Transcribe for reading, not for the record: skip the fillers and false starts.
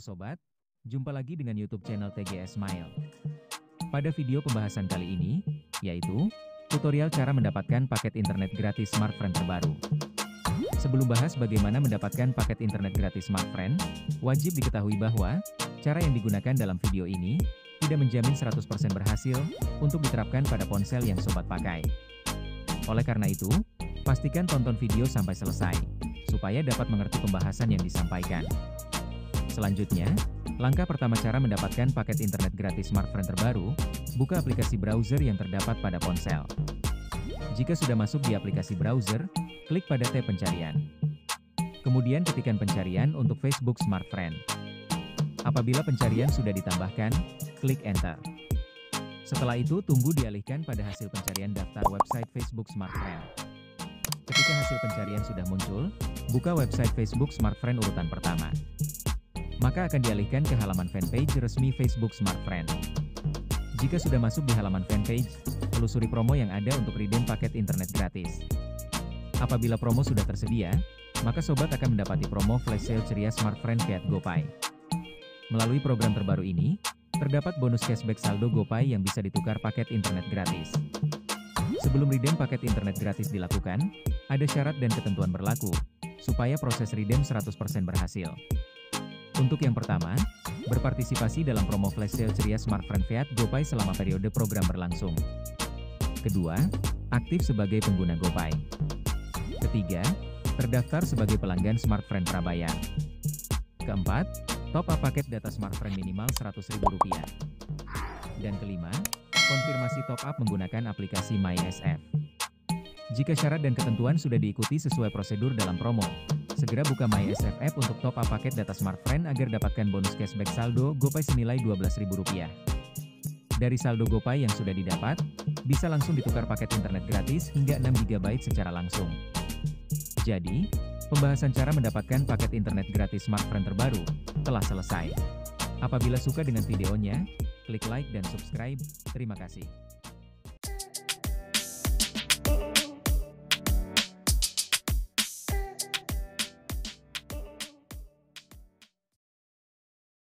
sobat, jumpa lagi dengan YouTube channel TGS Smile. Pada video pembahasan kali ini, yaitu tutorial cara mendapatkan paket internet gratis Smartfren terbaru. Sebelum bahas bagaimana mendapatkan paket internet gratis Smartfren, wajib diketahui bahwa cara yang digunakan dalam video ini tidak menjamin 100% berhasil untuk diterapkan pada ponsel yang sobat pakai. Oleh karena itu, pastikan tonton video sampai selesai, supaya dapat mengerti pembahasan yang disampaikan. Selanjutnya, langkah pertama cara mendapatkan paket internet gratis Smartfren terbaru, buka aplikasi browser yang terdapat pada ponsel. Jika sudah masuk di aplikasi browser, klik pada tab pencarian. Kemudian ketikkan pencarian untuk Facebook Smartfren. Apabila pencarian sudah ditambahkan, klik Enter. Setelah itu tunggu dialihkan pada hasil pencarian daftar website Facebook Smartfren. Ketika hasil pencarian sudah muncul, buka website Facebook Smartfren urutan pertama. Maka akan dialihkan ke halaman fanpage resmi Facebook Smartfren. Jika sudah masuk di halaman fanpage, telusuri promo yang ada untuk redeem paket internet gratis. Apabila promo sudah tersedia, maka sobat akan mendapati promo flash sale ceria Smartfren via GoPay. Melalui program terbaru ini, terdapat bonus cashback saldo GoPay yang bisa ditukar paket internet gratis. Sebelum redeem paket internet gratis dilakukan, ada syarat dan ketentuan berlaku, supaya proses redeem 100% berhasil. Untuk yang pertama, berpartisipasi dalam promo flash sale ceria Smartfren via GoPay selama periode program berlangsung. Kedua, aktif sebagai pengguna GoPay. Ketiga, terdaftar sebagai pelanggan Smartfren prabayar. Keempat, top up paket data Smartfren minimal Rp100.000. Dan kelima, konfirmasi top up menggunakan aplikasi MySF. Jika syarat dan ketentuan sudah diikuti sesuai prosedur dalam promo, segera buka MySF app untuk top up paket data Smartfren agar dapatkan bonus cashback saldo GoPay senilai Rp12.000. Dari saldo GoPay yang sudah didapat, bisa langsung ditukar paket internet gratis hingga 6GB secara langsung. Jadi, pembahasan cara mendapatkan paket internet gratis Smartfren terbaru telah selesai. Apabila suka dengan videonya, klik like dan subscribe. Terima kasih.